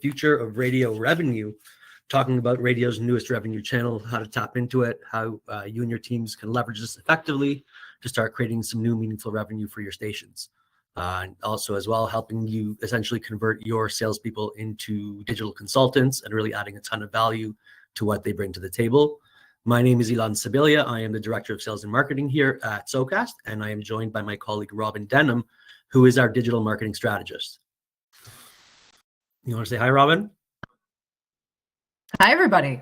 future of radio revenue, talking about radio's newest revenue channel, how to tap into it, how you and your teams can leverage this effectively to start creating some new meaningful revenue for your stations. And also as well, helping you essentially convert your salespeople into digital consultants and really adding a ton of value to what they bring to the table. My name is Ilan Sibilia. I am the Director of Sales and Marketing here at SoCast, and I am joined by my colleague, Robin Denham, who is our digital marketing strategist. You want to say hi, Robin? Hi, everybody.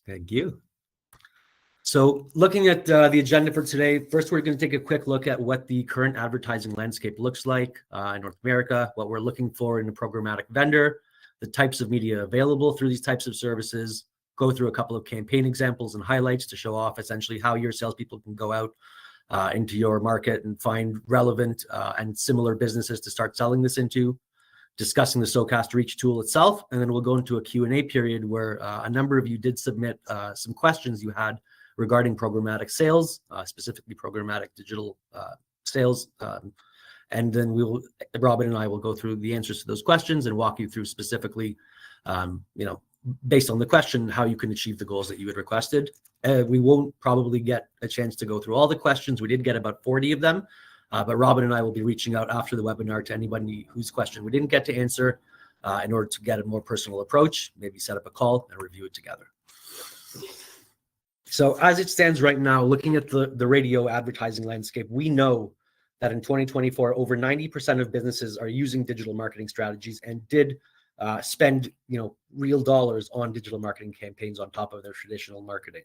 Thank you. So looking at the agenda for today, first we're going to take a quick look at what the current advertising landscape looks like in North America, what we're looking for in a programmatic vendor, the types of media available through these types of services, go through a couple of campaign examples and highlights to show off essentially how your salespeople can go out into your market and find relevant and similar businesses to start selling this into, discussing the SoCast Reach tool itself, and then we'll go into a Q&A period where a number of you did submit some questions you had regarding programmatic sales, specifically programmatic digital sales. And then Robin and I will go through the answers to those questions and walk you through specifically, based on the question, how you can achieve the goals that you had requested. We won't probably get a chance to go through all the questions. We did get about 40 of them, but Robin and I will be reaching out after the webinar to anybody whose question we didn't get to answer in order to get a more personal approach, maybe set up a call and review it together. So as it stands right now, looking at the radio advertising landscape, we know that in 2024, over 90% of businesses are using digital marketing strategies and did spend real dollars on digital marketing campaigns on top of their traditional marketing.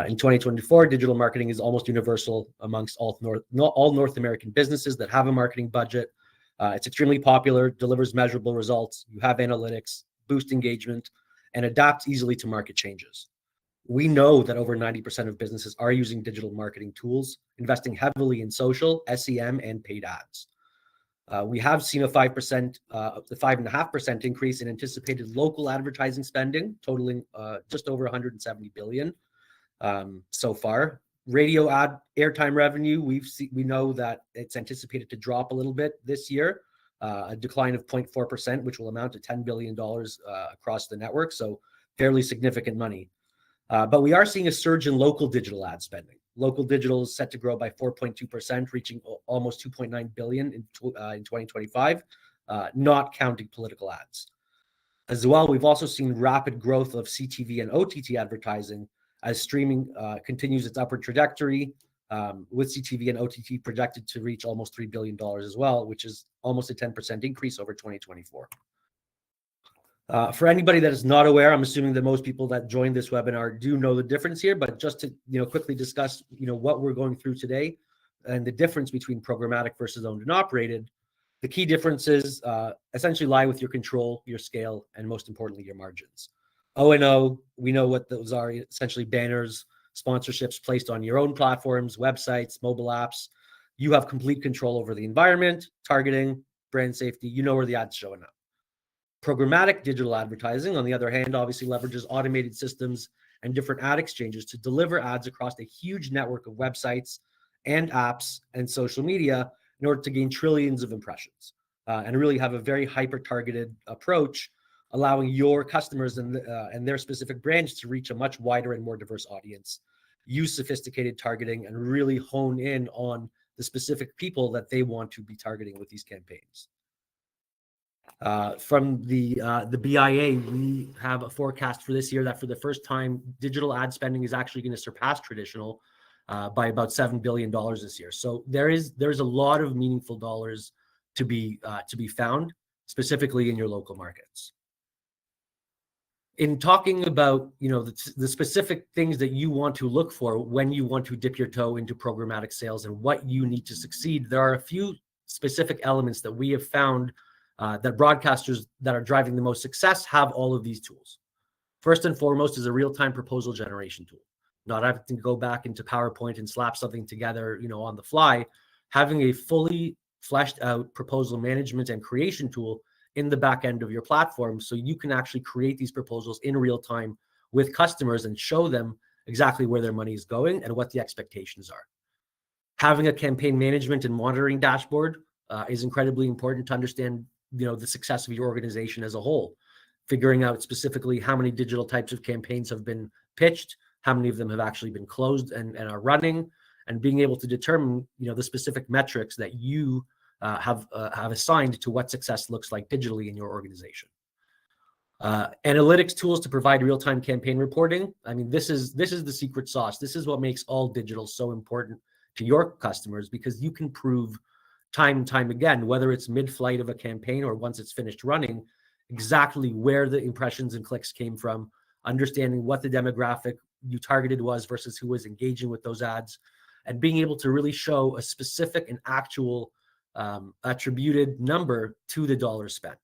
In 2024, digital marketing is almost universal amongst all North American businesses that have a marketing budget. It's extremely popular, delivers measurable results. You have analytics, boost engagement, and adapts easily to market changes. We know that over 90% of businesses are using digital marketing tools, investing heavily in social, SEM, and paid ads. We have seen a 5.5% increase in anticipated local advertising spending, totaling just over 170 billion so far. Radio ad airtime revenue, we know that it's anticipated to drop a little bit this year, a decline of 0.4%, which will amount to $10 billion across the network, so fairly significant money. But we are seeing a surge in local digital ad spending. Local digital is set to grow by 4.2%, reaching almost 2.9 billion in 2025, not counting political ads. As well, we've also seen rapid growth of CTV and OTT advertising as streaming continues its upward trajectory, with CTV and OTT projected to reach almost $3 billion as well, which is almost a 10% increase over 2024. For anybody that is not aware, I'm assuming that most people that joined this webinar do know the difference here, but just to quickly discuss what we're going through today and the difference between programmatic versus owned and operated. The key differences essentially lie with your control, your scale, and most importantly, your margins. O&O, we know what those are, essentially banners, sponsorships placed on your own platforms, websites, mobile apps. You have complete control over the environment, targeting, brand safety. You know where the ad's showing up. Programmatic digital advertising, on the other hand, obviously leverages automated systems and different ad exchanges to deliver ads across a huge network of websites and apps and social media in order to gain trillions of impressions and really have a very hyper-targeted approach, allowing your customers and their specific brands to reach a much wider and more diverse audience, use sophisticated targeting, and really hone in on the specific people that they want to be targeting with these campaigns. From the BIA, we have a forecast for this year that for the first time, digital ad spending is actually going to surpass traditional by about $7 billion this year. So there's a lot of meaningful dollars to be found, specifically in your local markets. In talking about the specific things that you want to look for when you want to dip your toe into programmatic sales and what you need to succeed, there are a few specific elements that we have found that broadcasters that are driving the most success have all of these tools. First and foremost is a real-time proposal generation tool. Not having to go back into PowerPoint and slap something together, on the fly. Having a fully fleshed out proposal management and creation tool in the back end of your platform, so you can actually create these proposals in real time with customers and show them exactly where their money is going and what the expectations are. Having a campaign management and monitoring dashboard is incredibly important to understand the success of your organization as a whole, figuring out specifically how many digital types of campaigns have been pitched, how many of them have actually been closed and are running, and being able to determine, the specific metrics that you have assigned to what success looks like digitally in your organization. Analytics tools to provide real-time campaign reporting. I mean, this is the secret sauce. This is what makes all digital so important to your customers, because you can prove time and time again, whether it's mid-flight of a campaign or once it's finished running, exactly where the impressions and clicks came from, understanding what the demographic you targeted was versus who was engaging with those ads, and being able to really show a specific and actual attributed number to the dollars spent.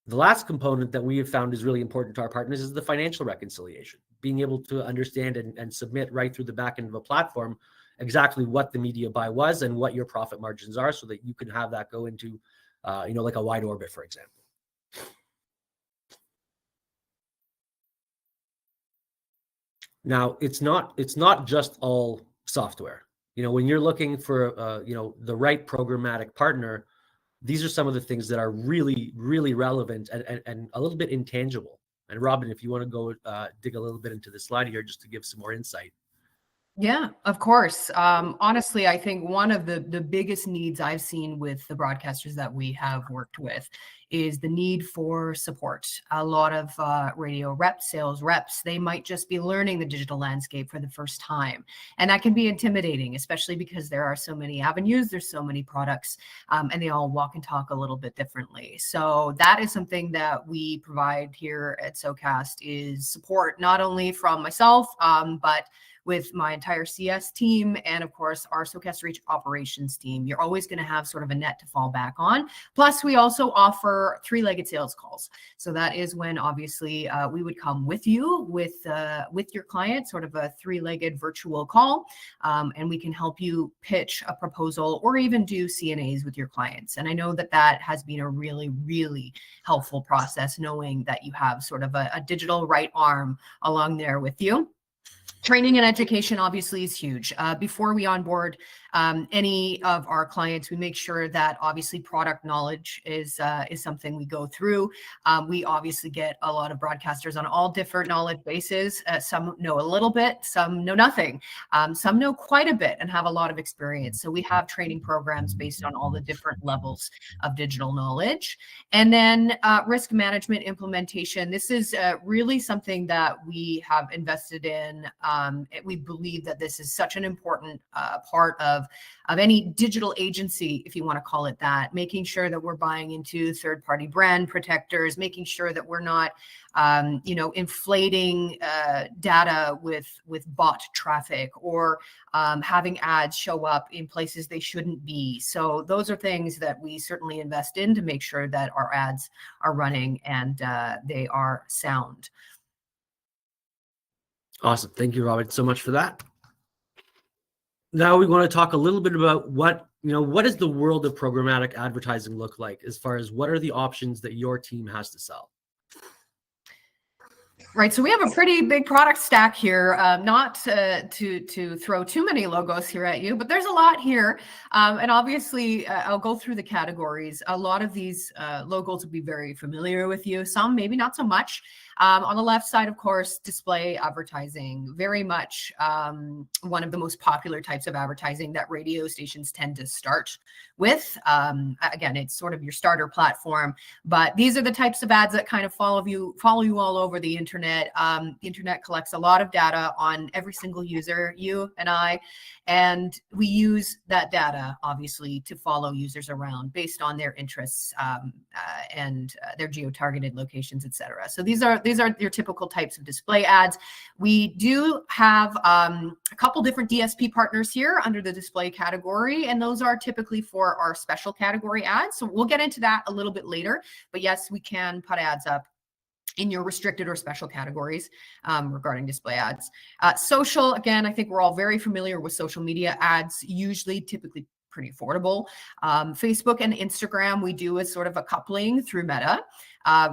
The last component that we have found is really important to our partners is the financial reconciliation, being able to understand and submit right through the back end of a platform exactly what the media buy was and what your profit margins are, so that you can have that go into, like a wide orbit, for example. Now, it's not just all software. When you're looking for, the right programmatic partner, these are some of the things that are really, really relevant and a little bit intangible. And Robin, if you want to go dig a little bit into the slide here, just to give some more insight. Yeah, of course. Honestly, I think one of the biggest needs I've seen with the broadcasters that we have worked with is the need for support. A lot of radio reps, sales reps, they might just be learning the digital landscape for the first time. And that can be intimidating, especially because there are so many avenues, there's so many products, and they all walk and talk a little bit differently. So that is something that we provide here at SOCAST, is support, not only from myself, but with my entire CS team and, of course, our SOCAST Reach operations team. You're always going to have sort of a net to fall back on. Plus, we also offer three-legged sales calls. So that is when, obviously, we would come with you, with your client, sort of a three-legged virtual call, and we can help you pitch a proposal or even do CNAs with your clients. And I know that that has been a really, really helpful process, knowing that you have sort of a digital right arm along there with you. Training and education obviously is huge. Before we onboard any of our clients, we make sure that obviously product knowledge is something we go through. We obviously get a lot of broadcasters on all different knowledge bases. Some know a little bit, some know nothing. Some know quite a bit and have a lot of experience. So we have training programs based on all the different levels of digital knowledge. And then risk management implementation. This is really something that we have invested in. We believe that this is such an important part of any digital agency, if you want to call it that, making sure that we're buying into third-party brand protectors, making sure that we're not, inflating data with bot traffic, or having ads show up in places they shouldn't be. So those are things that we certainly invest in to make sure that our ads are running and they are sound. Awesome. Thank you, Robert, so much for that. Now we want to talk a little bit about what does the world of programmatic advertising look like, as far as what are the options that your team has to sell? Right. So we have a pretty big product stack here, not to throw too many logos here at you, but there's a lot here. And obviously, I'll go through the categories. A lot of these logos will be very familiar with you. Some maybe not so much. On the left side, of course, display advertising, very much one of the most popular types of advertising that radio stations tend to start with. Again, it's sort of your starter platform, but these are the types of ads that kind of follow you all over the internet. The internet collects a lot of data on every single user, you and I, and we use that data, obviously, to follow users around based on their interests and their geo-targeted locations, etc. So these are your typical types of display ads. We do have a couple different DSP partners here under the display category, and those are typically for our special category ads. So we'll get into that a little bit later, but yes, we can put ads up in your restricted or special categories regarding display ads. Social, again, I think we're all very familiar with social media ads, typically pretty affordable. Facebook and Instagram, we do as sort of a coupling through Meta.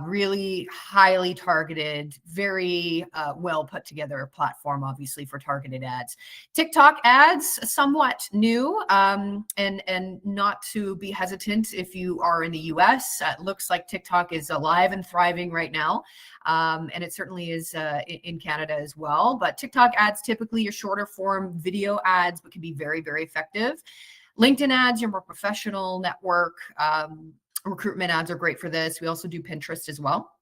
Really highly targeted, very well put together platform, obviously, for targeted ads. TikTok ads, somewhat new, and not to be hesitant if you are in the US. It looks like TikTok is alive and thriving right now. And it certainly is in Canada as well. But TikTok ads, typically your shorter form video ads, but can be very, very effective. LinkedIn ads, your more professional network. Recruitment ads are great for this. We also do Pinterest as well.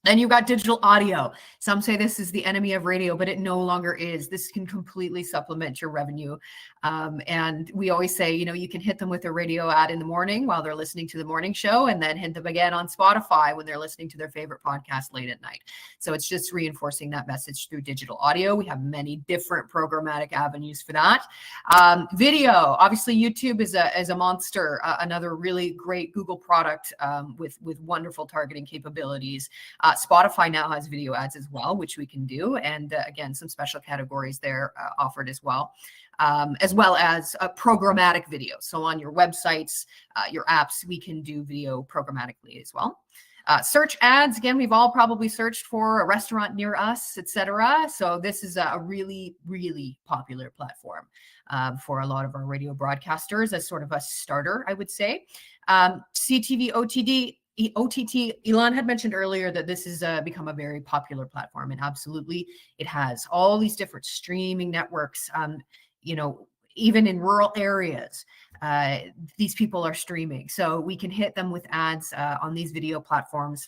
Then you've got digital audio. Some say this is the enemy of radio, but it no longer is. This can completely supplement your revenue. And we always say, you can hit them with a radio ad in the morning while they're listening to the morning show, and then hit them again on Spotify when they're listening to their favorite podcast late at night. So it's just reinforcing that message through digital audio. We have many different programmatic avenues for that. Video, obviously YouTube is a monster, another really great Google product with wonderful targeting capabilities. Spotify now has video ads as well, which we can do. And again, some special categories there offered as well as programmatic video. So on your websites, your apps, we can do video programmatically as well. Search ads, again, we've all probably searched for a restaurant near us, etc. So this is a really, really popular platform for a lot of our radio broadcasters as sort of a starter, I would say. CTV, OTT, Elon had mentioned earlier that this has become a very popular platform, and absolutely it has. All these different streaming networks, even in rural areas, these people are streaming. So we can hit them with ads on these video platforms.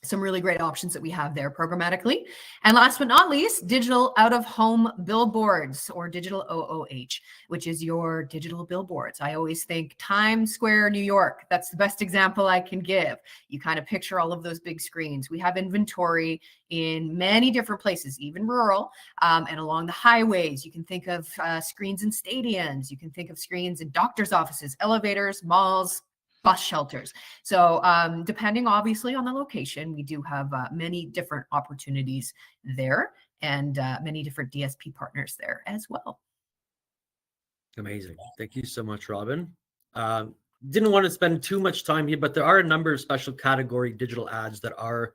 Some really great options that we have there programmatically. And last but not least, digital out-of-home billboards, or digital OOH, which is your digital billboards. I always think Times Square, New York. That's the best example I can give. You kind of picture all of those big screens. We have inventory in many different places, even rural, and along the highways. You can think of screens in stadiums. You can think of screens in doctors' offices, elevators, malls, bus shelters. So depending obviously on the location, we do have many different opportunities there, and many different DSP partners there as well. Amazing. Thank you so much, Robin. Didn't want to spend too much time here, but there are a number of special category digital ads that are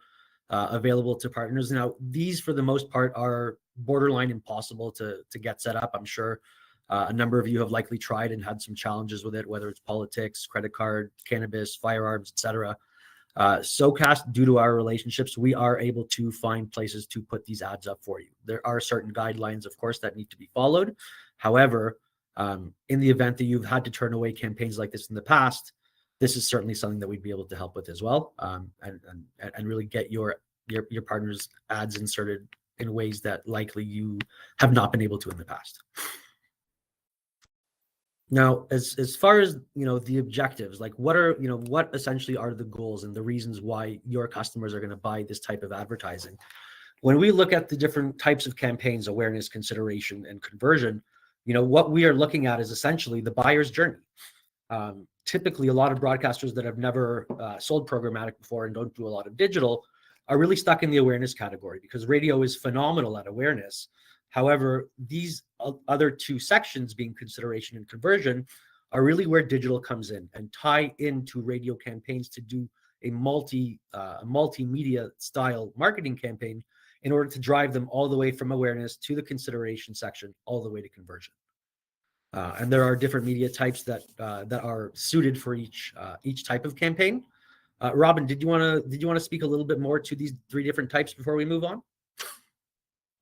available to partners. Now, these for the most part are borderline impossible to get set up. I'm sure a number of you have likely tried and had some challenges with it, whether it's politics, credit card, cannabis, firearms, etc. SoCast, due to our relationships, we are able to find places to put these ads up for you. There are certain guidelines, of course, that need to be followed. However, in the event that you've had to turn away campaigns like this in the past, this is certainly something that we'd be able to help with as well, and really get your partners' ads inserted in ways that likely you have not been able to in the past. Now, as far as the objectives, like what essentially are the goals and the reasons why your customers are going to buy this type of advertising? When we look at the different types of campaigns, awareness, consideration, and conversion, what we are looking at is essentially the buyer's journey. Typically, a lot of broadcasters that have never sold programmatic before and don't do a lot of digital are really stuck in the awareness category, because radio is phenomenal at awareness. However, these other two sections, being consideration and conversion, are really where digital comes in and tie into radio campaigns to do a multimedia style marketing campaign in order to drive them all the way from awareness to the consideration section, all the way to conversion. And there are different media types that are suited for each type of campaign. Robin, did you want to speak a little bit more to these three different types before we move on?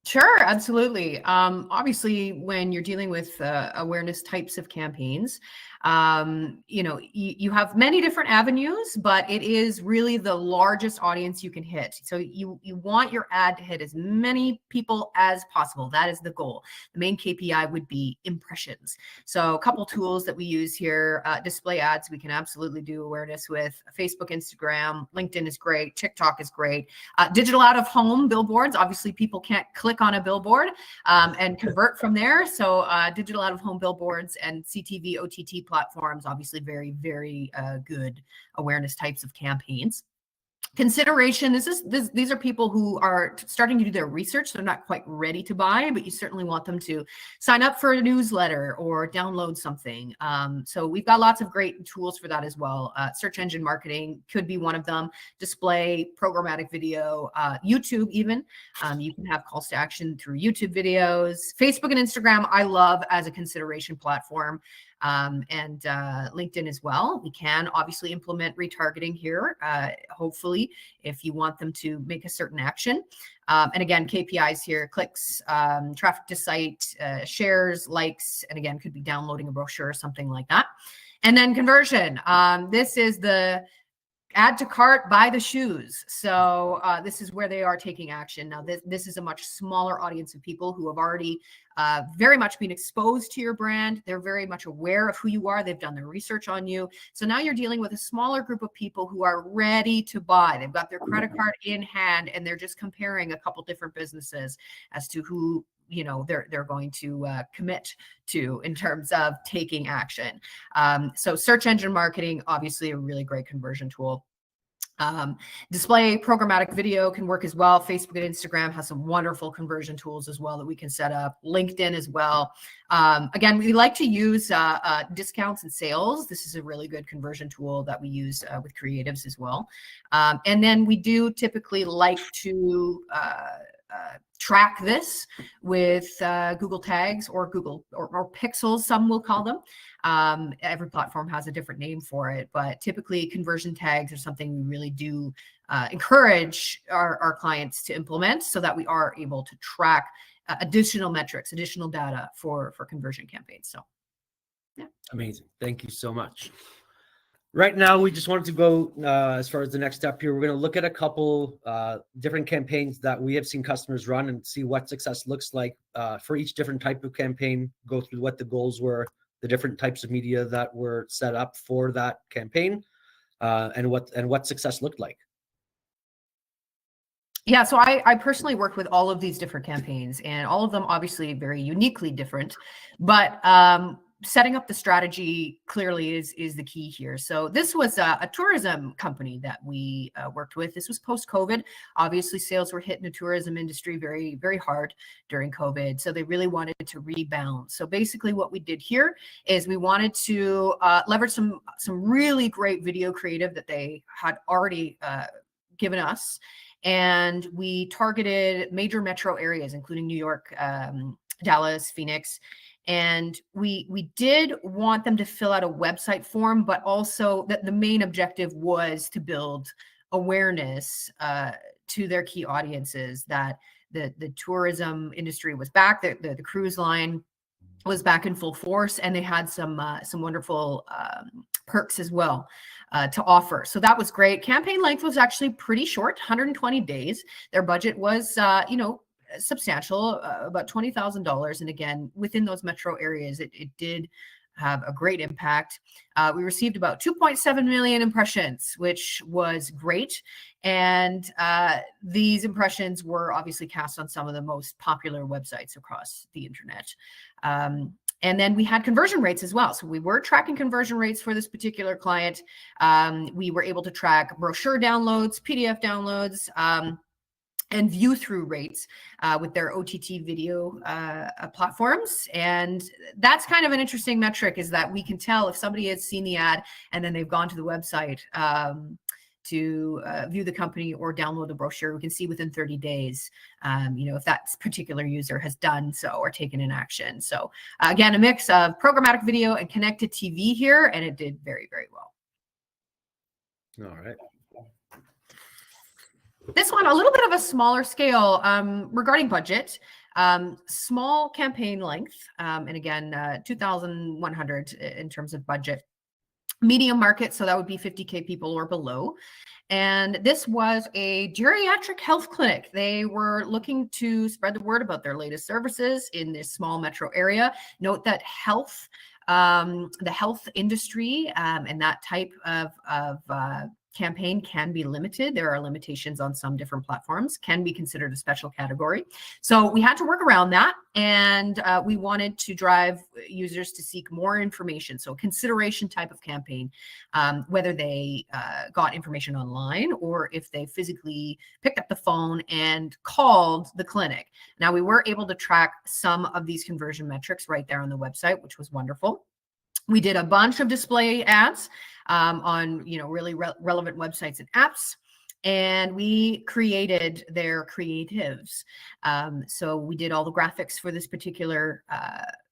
Sure, absolutely. Obviously, when you're dealing with awareness types of campaigns, you have many different avenues, but it is really the largest audience you can hit. So you want your ad to hit as many people as possible. That is the goal. The main KPI would be impressions. So a couple tools that we use here, display ads, we can absolutely do awareness with. Facebook, Instagram, LinkedIn is great. TikTok is great. Digital out of home billboards. Obviously, people can't click on a billboard and convert from there. So digital out of home billboards and CTV, OTT platforms, obviously very, very good awareness types of campaigns. Consideration, these are people who are starting to do their research. They're not quite ready to buy, but you certainly want them to sign up for a newsletter or download something. So we've got lots of great tools for that as well. Search engine marketing could be one of them. Display, programmatic video, YouTube even. You can have calls to action through YouTube videos. Facebook and Instagram, I love as a consideration platform. And LinkedIn as well. We can obviously implement retargeting here, hopefully, if you want them to make a certain action. And again, KPIs here, clicks, traffic to site, shares, likes, and again, could be downloading a brochure or something like that. And then conversion. This is the add to cart, buy the shoes. So this is where they are taking action. Now, this is a much smaller audience of people who have already very much been exposed to your brand. They're very much aware of who you are. They've done their research on you. So now you're dealing with a smaller group of people who are ready to buy. They've got their credit card in hand, and they're just comparing a couple different businesses as to who they're going to commit to in terms of taking action. So search engine marketing, obviously a really great conversion tool. Display, programmatic video can work as well. Facebook and Instagram has some wonderful conversion tools as well that we can set up. LinkedIn as well. Again, we like to use discounts and sales. This is a really good conversion tool that we use with creatives as well. And then we do typically like to track this with Google Tags or Google or Pixels, some will call them. Every platform has a different name for it, but typically conversion tags are something we really do encourage our clients to implement so that we are able to track additional metrics, additional data for conversion campaigns. So, yeah. Amazing. Thank you so much. Right now, we just wanted to go as far as the next step here. We're going to look at a couple different campaigns that we have seen customers run and see what success looks like for each different type of campaign, go through what the goals were, the different types of media that were set up for that campaign, and what success looked like. Yeah, so I personally worked with all of these different campaigns, and all of them obviously very uniquely different, but setting up the strategy clearly is the key here. So this was a tourism company that we worked with. This was post-COVID. Obviously, sales were hit in the tourism industry very, very hard during COVID. So they really wanted to rebound. So basically what we did here is we wanted to leverage some really great video creative that they had already given us. And we targeted major metro areas, including New York, Dallas, Phoenix. And we did want them to fill out a website form, but also that the main objective was to build awareness to their key audiences that the tourism industry was back, the cruise line was back in full force, and they had some wonderful perks as well to offer. So that was great. Campaign length was actually pretty short, 120 days. Their budget was, substantial, about $20,000. And again, within those metro areas, it did have a great impact. We received about 2.7 million impressions, which was great. And these impressions were obviously cast on some of the most popular websites across the internet. And then we had conversion rates as well. So we were tracking conversion rates for this particular client. We were able to track brochure downloads, PDF downloads, and view through rates with their OTT video platforms. And that's kind of an interesting metric, is that we can tell if somebody has seen the ad and then they've gone to the website to view the company or download the brochure. We can see within 30 days, if that particular user has done so or taken an action. So again, a mix of programmatic video and connected TV here, and it did very, very well. All right. This one, a little bit of a smaller scale regarding budget, small campaign length, and again, 2,100 in terms of budget. Medium market, so that would be 50K people or below. And this was a geriatric health clinic. They were looking to spread the word about their latest services in this small metro area. Note that the health industry and that type of campaign can be limited. There are limitations on some different platforms, can be considered a special category. So we had to work around that, and we wanted to drive users to seek more information. So consideration type of campaign, whether they got information online or if they physically picked up the phone and called the clinic. Now, we were able to track some of these conversion metrics right there on the website, which was wonderful. We did a bunch of display ads on really relevant websites and apps, and we created their creatives. So we did all the graphics for this particular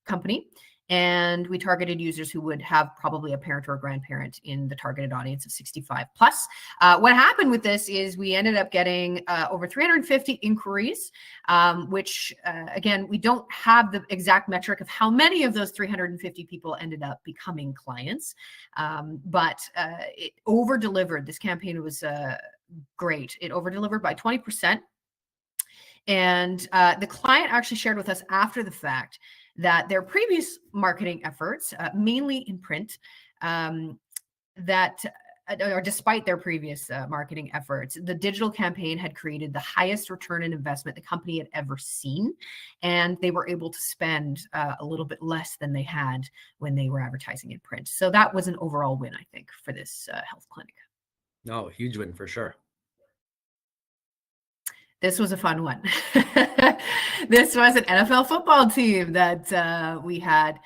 company, and we targeted users who would have probably a parent or a grandparent in the targeted audience of 65 plus. What happened with this is we ended up getting over 350 inquiries, which again, we don't have the exact metric of how many of those 350 people ended up becoming clients, but it over-delivered. This campaign was great. It over-delivered by 20%. And the client actually shared with us after the fact that their previous marketing efforts, mainly in print, or despite their previous marketing efforts, the digital campaign had created the highest return on investment the company had ever seen. And they were able to spend a little bit less than they had when they were advertising in print. So that was an overall win, I think, for this health clinic. No, huge win for sure. This was a fun one. This was an NFL football team that we had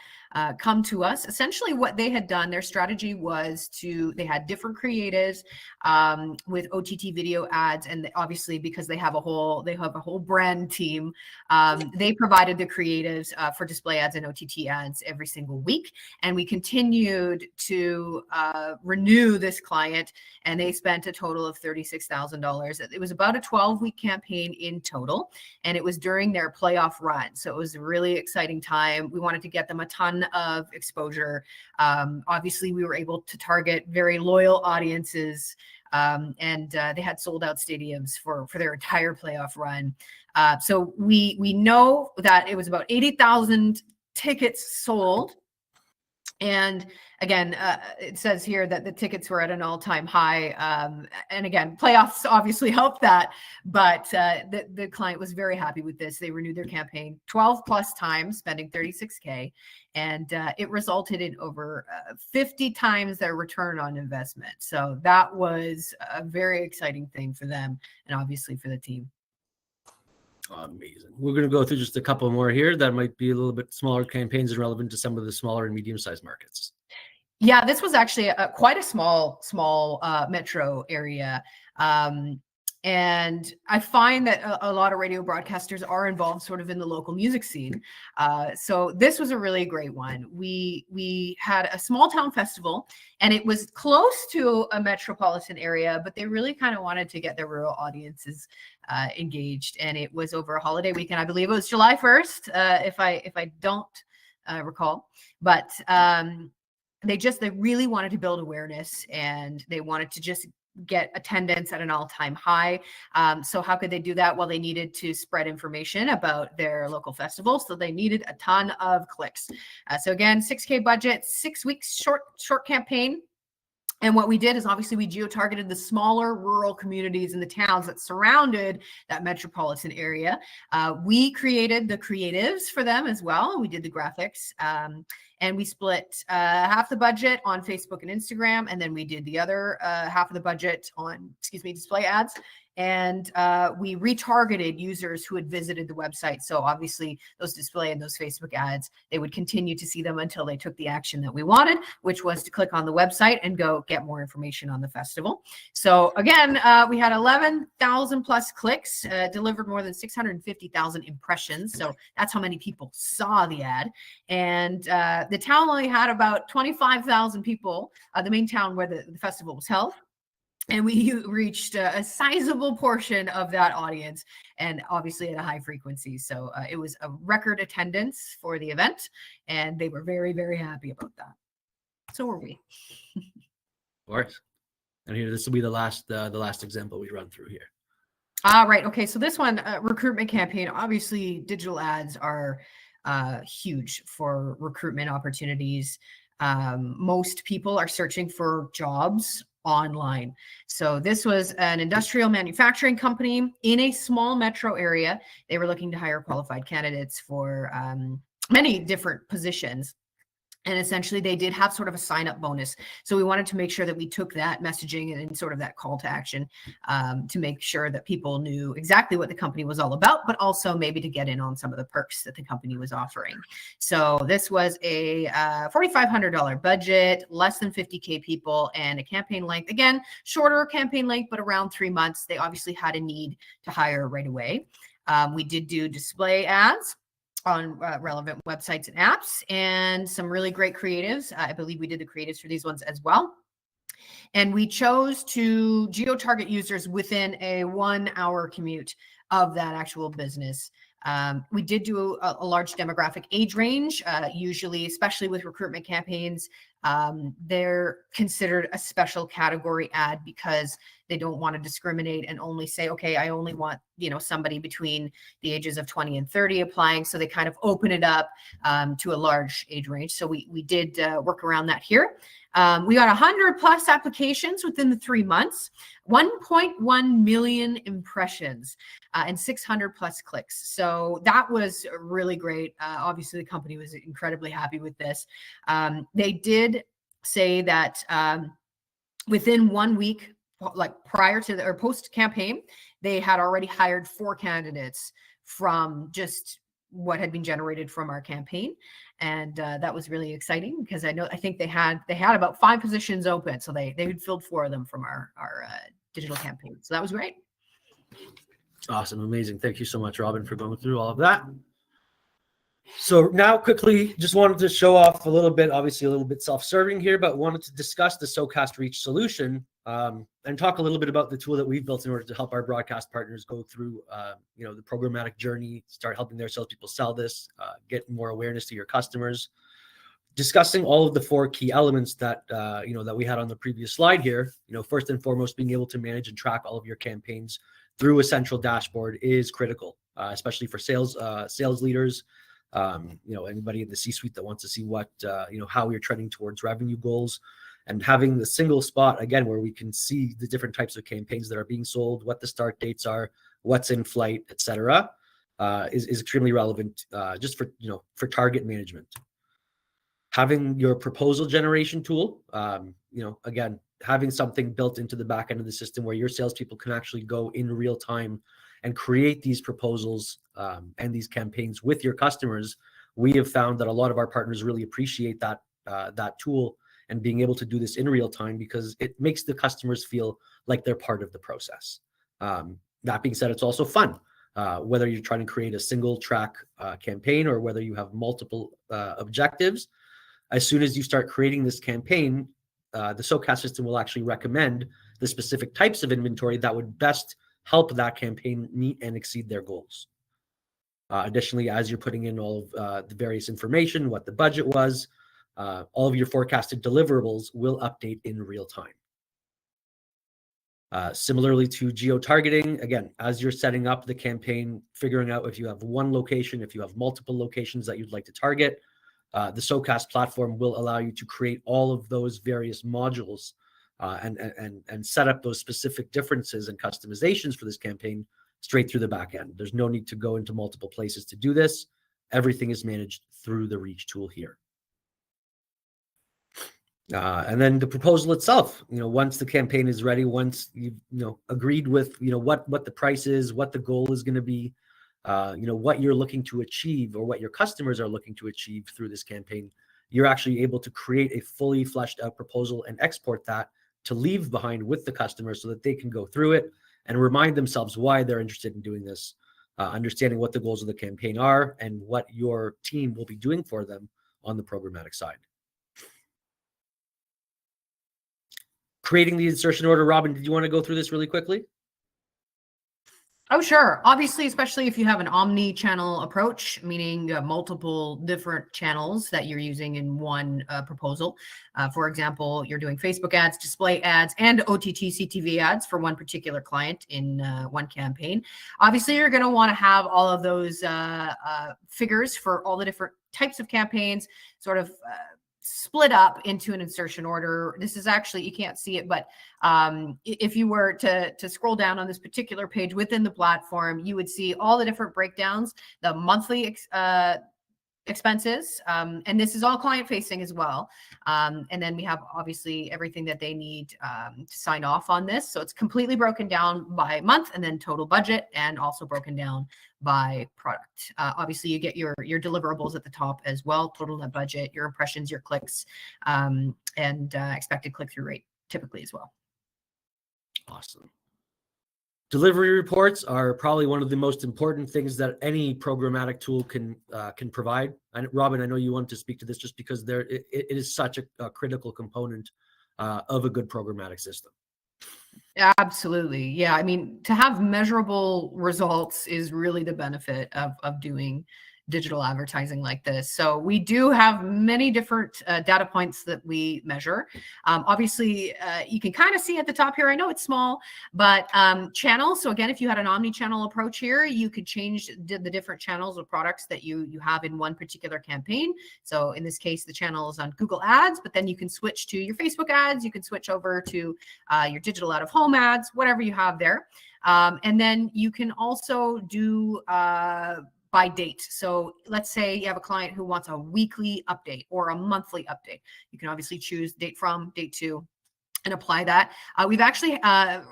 come to us. Essentially what they had done, their strategy was they had different creatives with OTT video ads. And obviously because they have a whole brand team, they provided the creatives for display ads and OTT ads every single week. And we continued to renew this client, and they spent a total of $36,000. It was about a 12-week campaign in total, and it was during their playoff run. So it was a really exciting time. We wanted to get them a ton of exposure. Obviously, we were able to target very loyal audiences, and they had sold out stadiums for their entire playoff run. So we know that it was about 80,000 tickets sold. And again, it says here that the tickets were at an all-time high. And again, playoffs obviously helped that, but the client was very happy with this. They renewed their campaign 12 plus times, spending $36K, and it resulted in over 50 times their return on investment. So that was a very exciting thing for them and obviously for the team. Amazing. We're going to go through just a couple more here that might be a little bit smaller campaigns and relevant to some of the smaller and medium-sized markets. Yeah, this was actually quite a small metro area. And I find that a lot of radio broadcasters are involved sort of in the local music scene. So this was a really great one. We had a small town festival, and it was close to a metropolitan area, but they really kind of wanted to get their rural audiences engaged. And it was over a holiday weekend. I believe it was July 1st, if I don't recall. But they really wanted to build awareness, and they wanted to just get attendance at an all-time high. So how could they do that? Well, they needed to spread information about their local festival. So they needed a ton of clicks. So again, $6K budget, 6 weeks, short campaign. And what we did is obviously we geo-targeted the smaller rural communities and the towns that surrounded that metropolitan area. We created the creatives for them as well. We did the graphics. And we split half the budget on Facebook and Instagram. And then we did the other half of the budget on, display ads. And we retargeted users who had visited the website. So obviously those display and those Facebook ads, they would continue to see them until they took the action that we wanted, which was to click on the website and go get more information on the festival. So again, we had 11,000 plus clicks, delivered more than 650,000 impressions. So that's how many people saw the ad. And the town only had about 25,000 people, the main town where the festival was held. And we reached a sizable portion of that audience, and obviously at a high frequency. So it was a record attendance for the event, and they were very, very happy about that. So were we. Of course. And here, this will be the last example we run through here. Right. Okay. So this one, recruitment campaign. Obviously, digital ads are huge for recruitment opportunities. Most people are searching for jobs online. So this was an industrial manufacturing company in a small metro area. They were looking to hire qualified candidates for many different positions. And essentially they did have sort of a sign up bonus. So we wanted to make sure that we took that messaging and sort of that call to action to make sure that people knew exactly what the company was all about, but also maybe to get in on some of the perks that the company was offering. So this was a $4,500 budget, less than 50K people, and a campaign length, again, shorter campaign length, but around 3 months. They obviously had a need to hire right away. We did do display ads on relevant websites and apps, and some really great creatives. I believe we did the creatives for these ones as well. And we chose to geo-target users within a 1 hour commute of that actual business. We did do a large demographic age range, usually, especially with recruitment campaigns. They're considered a special category ad because they don't want to discriminate and only say, okay, I only want, somebody between the ages of 20 and 30 applying. So they kind of open it up to a large age range. So we did work around that here. We got 100 plus applications within the 3 months, 1.1 million impressions, and 600 plus clicks. So that was really great. Obviously, the company was incredibly happy with this. They did say that within 1 week, like prior to or post campaign, they had already hired 4 candidates from just what had been generated from our campaign. And that was really exciting because I think they had about 5 positions open. So they had filled 4 of them from our digital campaign. So that was great. Awesome. Amazing. Thank you so much, Robin, for going through all of that. So now quickly, just wanted to show off a little bit, obviously a little bit self-serving here, but wanted to discuss the SoCast Reach solution and talk a little bit about the tool that we've built in order to help our broadcast partners go through, the programmatic journey, start helping their salespeople sell this, get more awareness to your customers. Discussing all of the 4 key elements that, that we had on the previous slide here. First and foremost, being able to manage and track all of your campaigns through a central dashboard is critical, especially for sales leaders. Anybody in the C-suite that wants to see what, how we're trending towards revenue goals, and having the single spot, again, where we can see the different types of campaigns that are being sold, what the start dates are, what's in flight, etc., is extremely relevant just for target management. Having your proposal generation tool, again, having something built into the back end of the system where your salespeople can actually go in real time and create these proposals and these campaigns with your customers. We have found that a lot of our partners really appreciate that tool and being able to do this in real time because it makes the customers feel like they're part of the process. That being said, it's also fun, whether you're trying to create a single track campaign or whether you have multiple objectives. As soon as you start creating this campaign, the SoCast system will actually recommend the specific types of inventory that would best help that campaign meet and exceed their goals. Additionally, as you're putting in all of the various information, what the budget was, all of your forecasted deliverables will update in real time. Similarly to geo-targeting, again, as you're setting up the campaign, figuring out if you have one location, if you have multiple locations that you'd like to target, the SoCast platform will allow you to create all of those various modules and set up those specific differences and customizations for this campaign straight through the back end. There's no need to go into multiple places to do this. Everything is managed through the Reach tool here. And then the proposal itself, once the campaign is ready, once you've agreed with what the price is, what the goal is going to be, what you're looking to achieve or what your customers are looking to achieve through this campaign, you're actually able to create a fully fleshed out proposal and export that to leave behind with the customer so that they can go through it and remind themselves why they're interested in doing this, understanding what the goals of the campaign are and what your team will be doing for them on the programmatic side. Creating the insertion order. Robin, did you want to go through this really quickly? Oh, sure. Obviously, especially if you have an omni-channel approach, meaning multiple different channels that you're using in one proposal. For example, you're doing Facebook ads, display ads, and OTT CTV ads for one particular client in one campaign. Obviously, you're going to want to have all of those figures for all the different types of campaigns, sort of split up into an insertion order. This is actually, you can't see it, but if you were to scroll down on this particular page within the platform, you would see all the different breakdowns, the monthly expenses, and this is all client facing as well. And then we have obviously everything that they need to sign off on this. So it's completely broken down by month, and then total budget, and also broken down by product. Obviously you get your deliverables at the top as well, total net budget, your impressions, your clicks, and expected click-through rate typically as well. Awesome. Delivery reports are probably one of the most important things that any programmatic tool can provide. And Robin, I know you wanted to speak to this just because it is such a critical component of a good programmatic system. Absolutely. Yeah. I mean, to have measurable results is really the benefit of doing digital advertising like this. So we do have many different data points that we measure. Obviously, you can kind of see at the top here, I know it's small, but channels. So again, if you had an omni-channel approach here, you could change the different channels of products that you have in one particular campaign. So in this case, the channel is on Google Ads, but then you can switch to your Facebook ads. You can switch over to your digital out of home ads, whatever you have there. And then you can also do by date. So let's say you have a client who wants a weekly update or a monthly update. You can obviously choose date from, date to, and apply that. We've actually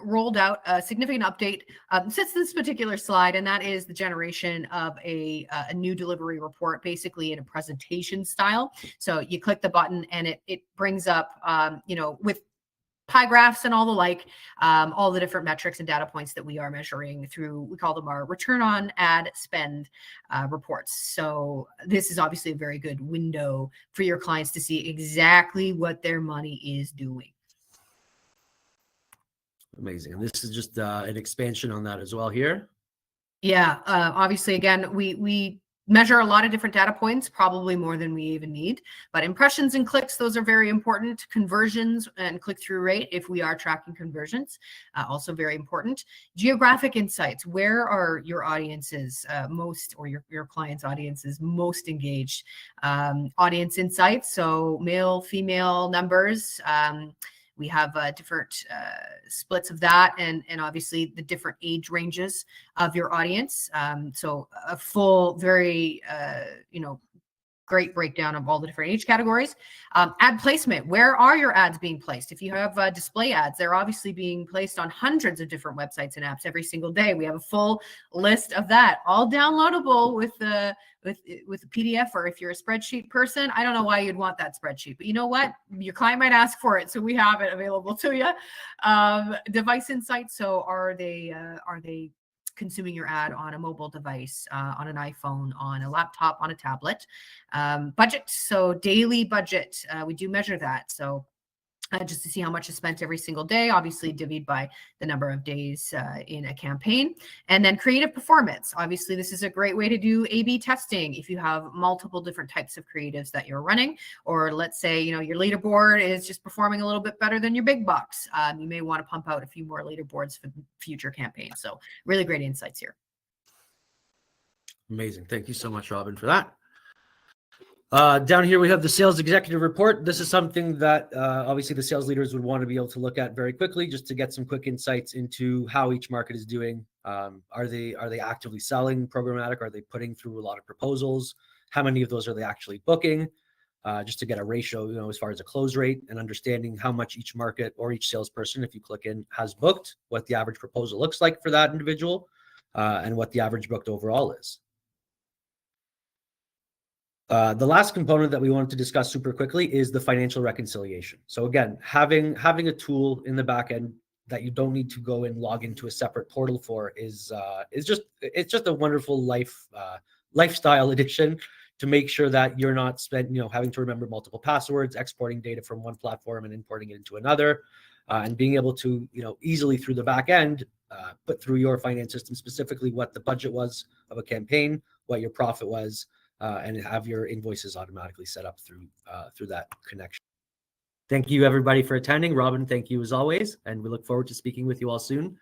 rolled out a significant update since this particular slide, and that is the generation of a new delivery report, basically in a presentation style. So you click the button and it brings up, with pie graphs and all the like, all the different metrics and data points that we are measuring through, we call them our return on ad spend reports. So this is obviously a very good window for your clients to see exactly what their money is doing. Amazing. And this is just an expansion on that as well here. Yeah, obviously, again, we measure a lot of different data points, probably more than we even need, but impressions and clicks, those are very important. Conversions and click-through rate, if we are tracking conversions, also very important. Geographic insights, where are your audiences most, or your clients' audiences most engaged? Audience insights, so male, female numbers. We have different splits of that, and obviously the different age ranges of your audience. So a full, very, great breakdown of all the different age categories. Ad placement, where are your ads being placed? If you have display ads, they're obviously being placed on hundreds of different websites and apps every single day. We have a full list of that, all downloadable with a PDF, or if you're a spreadsheet person, I don't know why you'd want that spreadsheet, but you know what? Your client might ask for it, so we have it available to you. Device insights, so are they consuming your ad on a mobile device, on an iPhone, on a laptop, on a tablet? Budget, so daily budget, we do measure that. So just to see how much is spent every single day, obviously divvied by the number of days in a campaign. And then creative performance. Obviously, this is a great way to do A/B testing. If you have multiple different types of creatives that you're running, or let's say, your leaderboard is just performing a little bit better than your big bucks, you may want to pump out a few more leaderboards for future campaigns. So really great insights here. Amazing. Thank you so much, Robin, for that. Down here, we have the sales executive report. This is something that obviously the sales leaders would want to be able to look at very quickly, just to get some quick insights into how each market is doing. Are they actively selling programmatic? Are they putting through a lot of proposals? How many of those are they actually booking? Just to get a ratio, as far as a close rate, and understanding how much each market or each salesperson, if you click in, has booked, what the average proposal looks like for that individual, and what the average booked overall is. The last component that we wanted to discuss super quickly is the financial reconciliation. So again, having a tool in the back end that you don't need to go and log into a separate portal for is just a wonderful lifestyle addition to make sure that you're not having to remember multiple passwords, exporting data from one platform and importing it into another, and being able to easily through the back end put through your finance system specifically what the budget was of a campaign, what your profit was. And have your invoices automatically set up through that connection. Thank you, everybody, for attending. Robin, thank you as always. And we look forward to speaking with you all soon